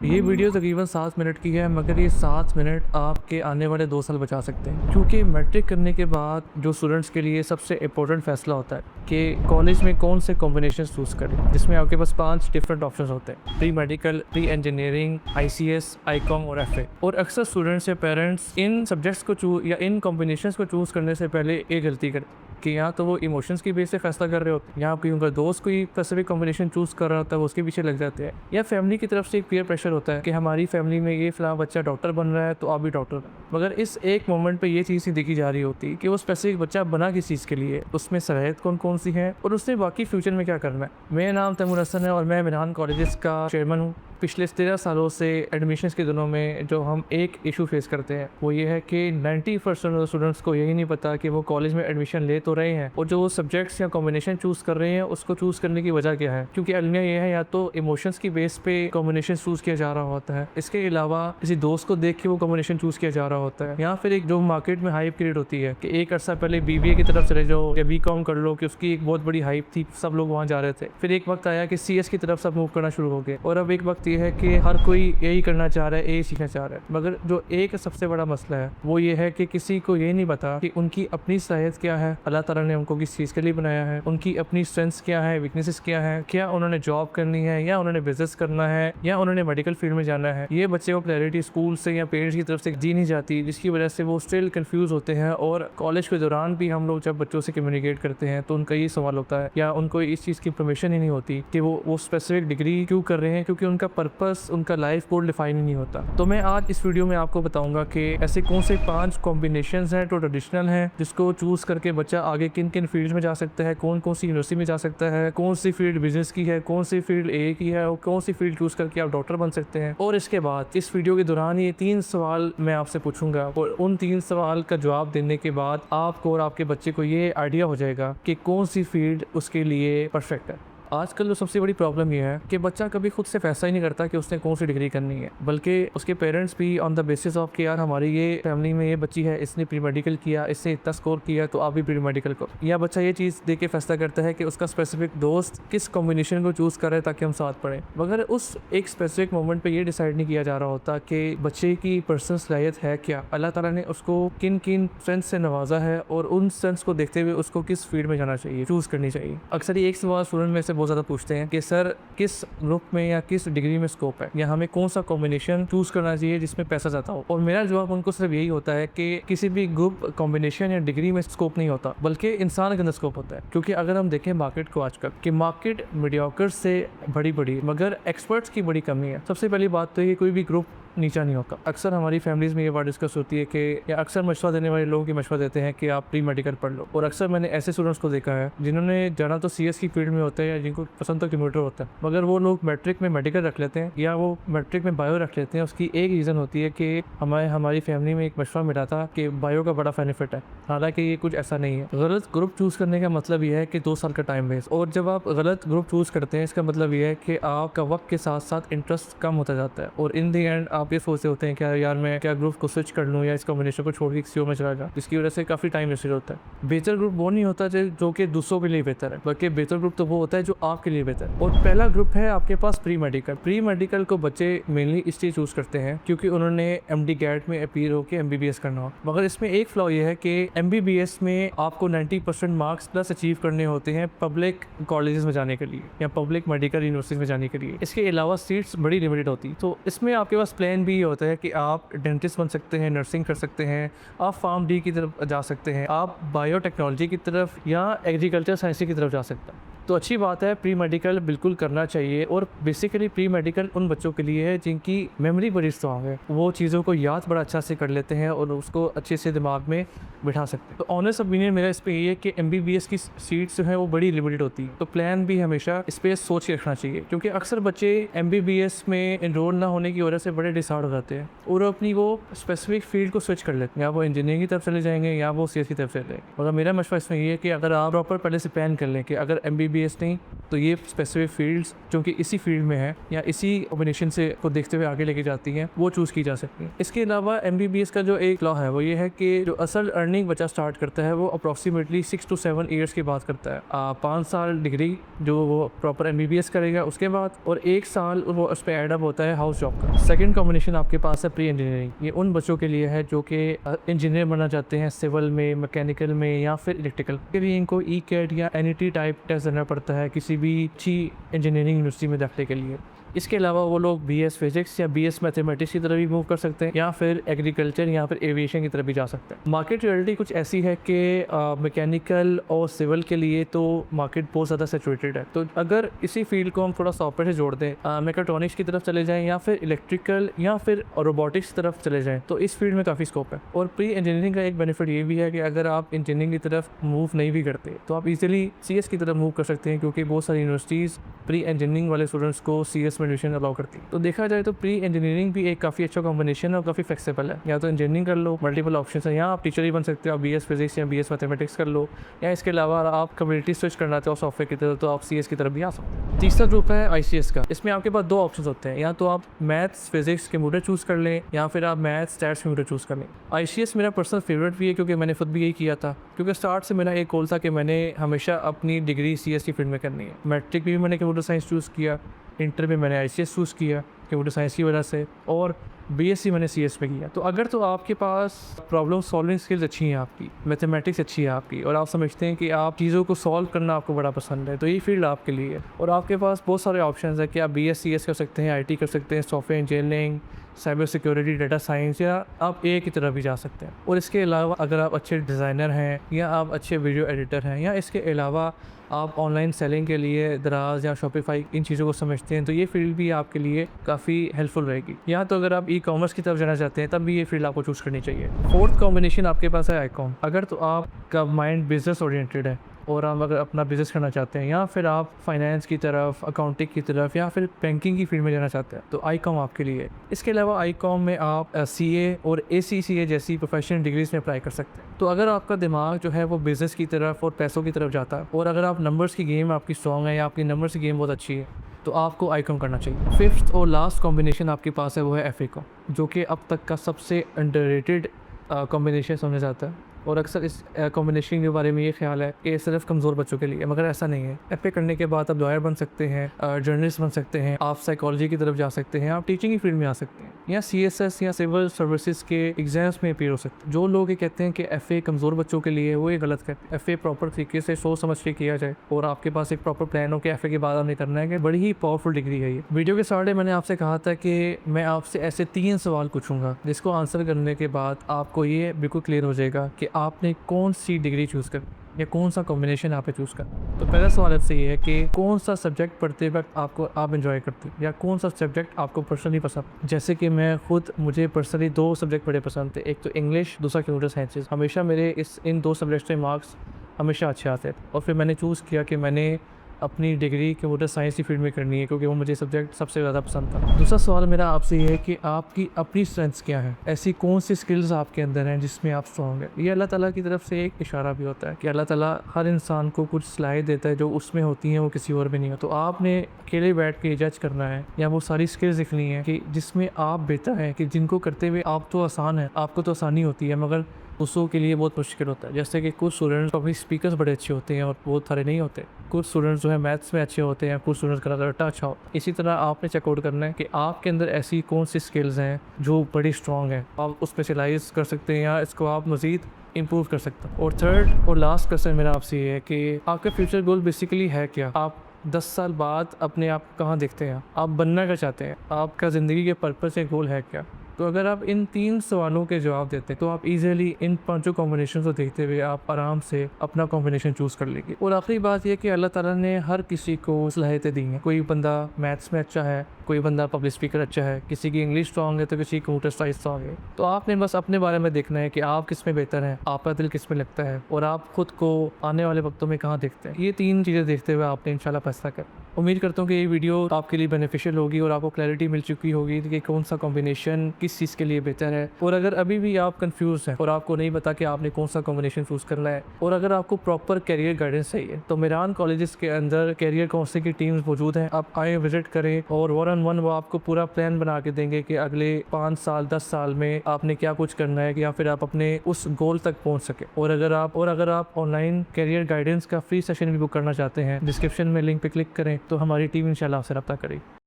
ये वीडियो तकरीबन 7 मिनट की है, मगर ये 7 मिनट आपके आने वाले 2 साल बचा सकते हैं। क्योंकि मैट्रिक करने के बाद जो स्टूडेंट्स के लिए सबसे इम्पोर्टेंट फैसला होता है कि कॉलेज में कौन से कॉम्बिनेशन चूज़ करें, जिसमें आपके पास 5 डिफरेंट ऑप्शंस होते हैं: pre medical, pre engineering, ICS, ICOM और FA। और अक्सर स्टूडेंट्स या पेरेंट्स इन सब्जेक्ट्स को चूज या इन कॉम्बिनेशन को चूज़ करने से पहले एक गलती कर कि यहाँ तो वो इमोशंस की बेस से फैसला कर रहे होते हैं, यहाँ कोई उनका दोस्त कोई स्पेसिफिक कॉम्बिनेशन चूज़ कर रहा होता है, वो उसके पीछे लग जाते हैं। या फैमिली की तरफ से एक पीयर प्रेशर होता है कि हमारी फैमिली में ये फ़लाँ बच्चा डॉक्टर बन रहा है तो आप भी डॉक्टर बनो। मगर इस एक मोमेंट पे ये चीज़ नहीं देखी जा रही होती कि वो स्पेसिफिक बच्चा बना किस चीज़ के लिए, उसमें सलाहियत कौन कौन सी है और उसने बाकी फ्यूचर में क्या करना है। मेरा नाम तैमूर हसन है और मैं मिनान कॉलेजेस का चेयरमैन हूँ। पिछले 13 सालों से एडमिशन्स के दिनों में जो हम एक इशू फेस करते हैं वो ये है कि 90% स्टूडेंट्स को यही नहीं पता कि वो कॉलेज में एडमिशन ले तो रहे हैं और जो वो सब्जेक्ट्स या कॉम्बिनेशन चूज़ कर रहे हैं उसको चूज़ करने की वजह क्या है। क्योंकि अलमिया ये है या तो इमोशंस की बेस पे कॉम्बिनेशन चूज़ किया जा रहा होता है, इसके अलावा किसी दोस्त को देख के वो कॉम्बिनेशन चूज़ किया जा रहा होता है, या फिर एक जो मार्केट में हाइप क्रिएट होती है कि एक अर्सा पहले BBA की तरफ चले जाओ या BCom कर लो कि उसकी एक बहुत बड़ी हाइप थी, सब लोग वहाँ जा रहे थे। फिर एक वक्त आया कि CS की तरफ सब मूव करना शुरू हो गए और अब एक वक्त ये है कि हर कोई यही करना चाह रहा है, यही सीखना चाह रहा है। मगर जो एक सबसे बड़ा मसला है वो ये है कि किसी को ये नहीं पता कि उनकी अपनी सलाहियत क्या है, अल्लाह ताला ने उनको किस चीज़ के लिए बनाया है, उनकी अपनी स्ट्रेंथ्स क्या है, वीकनेसेस क्या है, क्या उन्होंने जॉब करनी है या उन्होंने बिजनेस करना है या उन्होंने मेडिकल फील्ड में जाना है। ये बच्चे को क्लैरिटी स्कूल से या पेरेंट्स की तरफ से दी नहीं जाती, जिसकी वजह से वो स्टिल कंफ्यूज होते हैं। और कॉलेज के दौरान भी हम लोग जब बच्चों से कम्युनिकेट करते हैं तो उनका ये सवाल होता है या उनको इस चीज़ की इन्फॉर्मेशन ही नहीं होती कि वो स्पेसिफिक डिग्री क्यों कर रहे हैं, क्योंकि उनका पर्पस, उनका लाइफ गोल डिफाइन ही नहीं होता। तो मैं आज इस वीडियो में आपको बताऊंगा कि ऐसे कौन से 5 कॉम्बिनेशंस हैं जो ट्रेडिशनल हैं, जिसको चूज़ करके बच्चा आगे किन किन फील्ड में जा सकता है, कौन कौन सी यूनिवर्सिटी में जा सकता है, कौन सी फील्ड बिजनेस की है, कौन सी फील्ड A की है और कौन सी फील्ड चूज़ करके आप डॉक्टर बन सकते हैं। और इसके बाद इस वीडियो के दौरान ये 3 सवाल मैं आपसे पूछूंगा और उन 3 सवाल का जवाब देने के बाद आपको और आपके बच्चे को ये आइडिया हो जाएगा कि कौन सी फील्ड उसके लिए परफेक्ट है। आजकल जो सबसे बड़ी प्रॉब्लम ये है कि बच्चा कभी खुद से फैसला ही नहीं करता कि उसने कौन सी डिग्री करनी है, बल्कि उसके पेरेंट्स भी ऑन द बेसिस ऑफ कि यार हमारी ये फैमिली में ये बच्ची है, इसने प्री मेडिकल किया, इससे इतना स्कोर किया तो आप भी प्री मेडिकल को, या बच्चा ये चीज़ देख के फैसला करता है कि उसका स्पेसिफिक दोस्त किस कॉम्बिनेशन को चूज़ करे ताकि हम साथ पढ़ें। मगर उस एक स्पेसिफिक मोमेंट पर ये डिसाइड नहीं किया जा रहा होता कि बच्चे की पर्सनल सलाहियत है क्या, अल्लाह ताला ने उसको किन किन स्ट्रेंथ से नवाजा है और उन स्ट्रेंथ्स को देखते हुए उसको किस फील्ड में जाना चाहिए, चूज़ करनी चाहिए। अक्सर ये एक सवाल स्टूडेंट में से बहुत ज़्यादा पूछते हैं कि सर किस ग्रुप में या किस डिग्री में स्कोप है, या हमें कौन सा कॉम्बिनेशन चूज करना चाहिए जिसमें पैसा ज़्यादा हो। और मेरा जवाब उनको सिर्फ यही होता है कि किसी भी ग्रुप, कॉम्बिनेशन या डिग्री में स्कोप नहीं होता, बल्कि इंसान के अंदर स्कोप होता है। क्योंकि अगर हम देखें मार्केट को आजकल कि मार्केट मीडियोकर से बड़ी मगर एक्सपर्ट्स की बड़ी कमी है। सबसे पहली बात तो ये कोई भी ग्रुप नीचा नहीं होता। अक्सर हमारी फैमिलीज़ में ये बात डिस्कस होती है कि या अक्सर मशवरा देने वाले लोग ये मशवरा देते हैं कि आप प्री मेडिकल पढ़ लो। और अक्सर मैंने ऐसे स्टूडेंट्स को देखा है जिन्होंने जाना तो CS की फील्ड में होता है या जिनको पसंद तो कंप्यूटर होता है, मगर वो लोग मैट्रिक में मेडिकल रख लेते हैं या वो मैट्रिक में बायो रख लेते हैं। उसकी एक रीज़न होती है कि हमारी फैमिली में एक मशवरा मिला था कि बायो का बड़ा बेनिफिट है। हालांकि ये कुछ ऐसा नहीं है। गलत ग्रुप चूज़ करने का मतलब ये है कि 2 साल का टाइम वेस्ट, और जब आप गलत ग्रुप चूज़ करते हैं इसका मतलब ये है कि आपका वक्त के साथ साथ इंटरेस्ट कम होता जाता है और इन दी एंड आप ये सोचते होते हैं क्या यार मैं क्या ग्रुप को स्विच कर लूँ या इस कॉम्बिनेशन को छोड़ के किसी और में चला जाऊँ, जिसकी वजह से काफ़ी टाइम वेस्ट होता है। बेहतर ग्रुप वो नहीं होता जो कि दूसरों के लिए बेहतर है, बल्कि बेहतर ग्रुप तो वो होता है जो आपके लिए बेहतर है। और पहला ग्रुप है आपके पास प्री मेडिकल। प्री मेडिकल को बच्चे मेनली इसलिए चूज़ करते हैं क्योंकि उन्होंने MD गैट में अपीयर होकर MBBS करना हो। मगर इसमें एक फ्लॉ ये है कि MBBS में आपको 90% मार्क्स प्लस अचीव करने होते हैं पब्लिक कॉलेजेस में जाने के लिए या पब्लिक मेडिकल यूनिवर्सिटीज में जाने के लिए। इसके अलावा सीट्स बड़ी लिमिटेड होती, तो इसमें आपके पास प्लान भी होता है कि आप डेंटिस्ट बन सकते हैं, नर्सिंग कर सकते हैं, आप फार्म डी की तरफ जा सकते हैं, आप बायोटेक्नोलॉजी की तरफ या एग्रीकल्चर साइंस की तरफ जा सकते हैं। तो अच्छी बात है, प्री मेडिकल बिल्कुल करना चाहिए। और बेसिकली प्री मेडिकल उन बच्चों के लिए है जिनकी मेमोरी बड़ी स्ट्रॉन्ग है, वो चीज़ों को याद बड़ा अच्छा से कर लेते हैं और उसको अच्छे से दिमाग में बिठा सकते हैं। तो ऑनेस्ट ओपिनियन मेरा इस पर ये है कि MBBS की सीट्स जो है वो बड़ी लिमिटेड होती है, तो प्लान भी हमेशा इस पर सोच के रखना चाहिए। क्योंकि अक्सर बच्चे MBBS में इनरोल ना होने की वजह से बड़े डिसऑर्डर हो जाते हैं और अपनी वो स्पेसिफिक फील्ड को स्विच कर लेते हैं, या वो इंजीनियरिंग की तरफ चले जाएंगे या वो CS की तरफ चले जाएंगे। मगर मेरा मशवरा इसमें ये है कि अगर आप प्रॉपर पहले से प्लान कर लें कि अगर MBBS नहीं तो ये स्पेसिफिक फील्ड्स जो कि इसी फील्ड में है या इसी कॉम्बिनेशन से को देखते हुए आगे लेके जाती हैं वो चूज़ की जा सकती हैं। इसके अलावा MBBS का जो एक लॉ है वो ये है कि जो असल अर्निंग बच्चा स्टार्ट करता है वो अप्रॉक्सीमेटली 6 to 7 ईयर्स की बात करता है। 5 साल डिग्री जो वो प्रॉपर MBBS करेगा उसके बाद, और 1 साल वो उस पर एडअप होता है हाउस जॉब का। सेकेंड कॉम्बिनेशन आपके पास है प्री इंजीनियरिंग। ये उन बच्चों के लिए है जो कि इंजीनियर बनना चाहते हैं, सिविल में, मैकेनिकल में या फिर इलेक्ट्रिकल के लिए इनको ECAT या NET टाइप टेस्ट देना पड़ता है किसी भी अच्छी इंजीनियरिंग यूनिवर्सिटी में दाखिले के लिए। इसके अलावा वो लोग BS फिजिक्स या BS मैथमेटिक्स की तरफ भी मूव कर सकते हैं या फिर एग्रीकल्चर या फिर एविएशन की तरफ भी जा सकते हैं। मार्केट रियलिटी कुछ ऐसी है कि मैकेनिकल और सिविल के लिए तो मार्केट बहुत ज़्यादा सेचुरेटेड है, तो अगर इसी फील्ड को हम थोड़ा सॉफ्टवेयर से जोड़ दें, मैकेट्रॉनिक्स की तरफ चले जाएँ या फिर इलेक्ट्रिकल या फिर रोबोटिक्स की तरफ चले जाएँ, तो इस फील्ड में काफ़ी स्कोप है। और प्री इंजीनियरिंग का एक बेनिफिट ये भी है कि अगर आप इंजीनियरिंग की तरफ मूव नहीं भी करते तो आप इजीली CS की तरफ मूव कर सकते हैं, क्योंकि बहुत सारी यूनिवर्सिटीज़ प्री इंजीनियरिंग वाले स्टूडेंट्स को CS में एडमिशन अलाउ करती है। तो देखा जाए तो प्री इंजीनियरिंग भी एक काफ़ी अच्छा कॉम्बिनेशन और काफ़ी फ्लेक्सिबल है। या तो इंजीनियरिंग कर लो, मल्टीपल ऑप्शन है, या आप टीचर ही बन सकते हो, आप BS फिजिक्स या BS मैथमेटिक्स कर लो, या इसके अलावा आप कम्युनिटी स्विच करना चाहते हो सॉफ्टवेयर की तरफ तो आप CS की तरफ भी आ सकते हो। तीसरा ग्रुप है ICS का। इसमें आपके पास 2 ऑप्शन होते हैं, या तो आप मैथ्स फिजिक्स कंप्यूटर चूज़ कर लें या फिर आप मैथ्स स्टैट्स कंप्यूटर चूज़ कर लें। ICS मेरा पर्सनल फेवरेट भी है क्योंकि मैंने खुद भी यही किया था, क्योंकि स्टार्ट से मेरा एक गोल था कि मैंने हमेशा अपनी डिग्री CS की फील्ड में करनी है। मैट्रिक भी मैंने कंप्यूटर साइंस चूज़ किया, इंटर में मैंने ICS चूज़ किया कंप्यूटर साइंस की वजह से, और BSc मैंने CS में किया। तो अगर तो आपके पास प्रॉब्लम सॉल्विंग स्किल्स अच्छी हैं, आपकी मैथमेटिक्स अच्छी है आपकी, और आप समझते हैं कि आप चीज़ों को सॉल्व करना आपको बड़ा पसंद है, तो ये फील्ड आपके लिए है। और आपके पास बहुत सारे ऑप्शंस है कि आप BS CS कर सकते हैं, IT कर सकते हैं, software engineering, cyber security, data science, या आप AA की तरफ भी जा सकते हैं। और इसके अलावा अगर आप अच्छे डिज़ाइनर हैं या आप अच्छे वीडियो एडिटर हैं, या इसके अलावा आप ऑनलाइन सेलिंग के लिए दराज या शॉपिफाई इन चीज़ों को समझते हैं, तो ये फील्ड भी आपके लिए काफ़ी हेल्पफुल रहेगी। या तो अगर आप E-कॉमर्स की तरफ जाना चाहते हैं तब भी ये फील्ड आपको चूज़ करनी चाहिए। फोर्थ कॉम्बिनेशन आपके पास है ICOM। अगर तो आपका माइंड बिजनेस ओरिएंटेड है और आप अगर अपना बिज़नेस करना चाहते हैं, या फिर आप फाइनेंस की तरफ, अकाउंटिंग की तरफ, या फिर बैंकिंग की फील्ड में जाना चाहते हैं, तो ICOM आपके लिए है। इसके अलावा ICOM में आप CA और ACCA जैसी प्रोफेशनल डिग्रीज में अप्लाई कर सकते हैं। तो अगर आपका दिमाग जो है वो बिज़नेस की तरफ और पैसों की तरफ जाता है, और अगर आप नंबर्स की गेम आपकी स्ट्रॉन्ग है या आपकी नंबर्स की गेम बहुत अच्छी है, तो आपको ICOM करना चाहिए। फिफ्थ और लास्ट कॉम्बिनेशन आपके पास है वो है FA, जो कि अब तक का सबसे अंडररेटेड कॉम्बिनेशन समझा जाता है। और अक्सर इस कॉम्बिनेशन के बारे में ये ख्याल है कि सिर्फ कमज़ोर बच्चों के लिए, मगर ऐसा नहीं है। FA करने के बाद आप लॉयर बन सकते हैं, जर्नलिस्ट बन सकते हैं, आप साइकोलॉजी की तरफ जा सकते हैं, आप टीचिंग की फील्ड में आ सकते हैं, या CSS या सिविल सर्विसेज के एग्जाम्स में अपीयर हो सकते हैं। जो लोग ये कहते हैं कि FA कमज़ोर बच्चों के लिए, वो ये गलत कहते हैं। FA प्रॉपर तरीके से सोच समझ के किया जाए और आपके पास एक प्रॉपर प्लान हो कि FA के बाद आपने करना है, कि बड़ी ही पावरफुल डिग्री है ये। वीडियो के स्टार्ट में मैंने आपसे कहा था कि मैं आपसे ऐसे 3 सवाल पूछूंगा जिसको आंसर करने के बाद आपको ये बिल्कुल क्लियर हो जाएगा कि आपने कौन सी डिग्री चूज़ कर या कौन सा कॉम्बिनेशन आप चूज़ कर। तो पहला सवाल आपसे ये है कि कौन सा सब्जेक्ट पढ़ते वक्त आप एंजॉय करते हैं, या कौन सा सब्जेक्ट आपको पर्सनली पसंद। जैसे कि मुझे पर्सनली 2 सब्जेक्ट बड़े पसंद थे, एक तो इंग्लिश, दूसरा कंप्यूटर साइंसेज। हमेशा मेरे इन 2 सब्जेक्ट्स में मार्क्स हमेशा अच्छे आते थे, और फिर मैंने चूज़ किया कि मैंने अपनी डिग्री कंप्यूटर साइंस की फील्ड में करनी है, क्योंकि वो मुझे सब्जेक्ट सबसे ज़्यादा पसंद था। दूसरा सवाल मेरा आपसे ये है कि आपकी अपनी स्ट्रेंथ्स क्या है, ऐसी कौन सी स्किल्स आपके अंदर हैं जिसमें आप स्ट्रॉन्ग है। ये अल्लाह ताला की तरफ से एक इशारा भी होता है कि अल्लाह ताला हर इंसान को कुछ सलाहियत देता है जो उसमें होती हैं वो किसी और में नहीं हो। तो आपने अकेले बैठ के जज करना है या वो सारी स्किल्स दिखनी है कि जिसमें आप बेहतर हैं, कि जिनको करते हुए आप तो आसान है, आपको तो आसानी होती है, मगर दूसरों के लिए बहुत मुश्किल होता है। जैसे कि कुछ स्टूडेंट्स अपनी स्पीकर्स बड़े अच्छे होते हैं और बहुत सारे नहीं होते। कुछ स्टूडेंट्स जो है मैथ्स में अच्छे होते हैं, कुछ स्टूडेंट्स का रट्टा अच्छा हो। इसी तरह आपने चेकआउट करना है कि आपके अंदर ऐसी कौन सी स्किल्स हैं जो बड़ी स्ट्रॉन्ग है, आप उस स्पेशलाइज कर सकते हैं या इसको आप मज़ीद इम्प्रूव कर सकते हैं। और थर्ड और लास्ट क्वेश्चन मेरा आपसे ये है कि आपका फ्यूचर गोल बेसिकली है क्या। आप 10 साल बाद अपने आप कहाँ देखते हैं, आप बनना क्या चाहते हैं, आपका ज़िंदगी के पर्पस से गोल है क्या। तो अगर आप इन 3 सवालों के जवाब देते हैं तो आप इजीली इन 5 कॉम्बिनेशन को देखते हुए आप आराम से अपना कॉम्बिनेशन चूज़ कर लेंगे। और आखिरी बात यह कि अल्लाह ताला ने हर किसी को सलाहियतें दी हैं। कोई बंदा मैथ्स में अच्छा है, कोई बंदा पब्लिक स्पीकर अच्छा है, किसी की इंग्लिश स्ट्रॉन्ग है तो किसी की कंप्यूटर साइंस स्ट्रॉन्ग है। तो आपने बस अपने बारे में देखना है कि आप किस में बेहतर हैं, आपका दिल किस में लगता है और आप खुद को आने वाले वक्तों में कहाँ देखते हैं। ये 3 चीज़ें देखते हुए आपने इंशाल्लाह फैसला कर। उम्मीद करता हूँ कि ये वीडियो आपके लिए बेनिफिशियल होगी और आपको क्लैरिटी मिल चुकी होगी कि कौन सा कॉम्बिनेशन किस चीज़ के लिए बेहतर है। और अगर अभी भी आप कंफ्यूज हैं और आपको नहीं पता कि आपने कौन सा कॉम्बिनेशन चूज़ करना है और अगर आपको प्रॉपर कैरियर गाइडेंस चाहिए तो मेरान कॉलेजेस के अंदर कैरियर काउंसलिंग की टीम्स मौजूद हैं। आप आए, विजिट करें और 1-on-1 वो आपको पूरा प्लान बना के देंगे कि अगले 5 साल 10 साल में आपने क्या कुछ करना है या फिर आप अपने उस गोल तक पहुँच सके। और अगर आप ऑनलाइन कैरियर गाइडेंस का फ्री सेशन भी बुक करना चाहते हैं, डिस्क्रिप्शन में लिंक पे क्लिक करें तो हमारी टीम इंशाल्लाह आपसे रब्ता करेगी।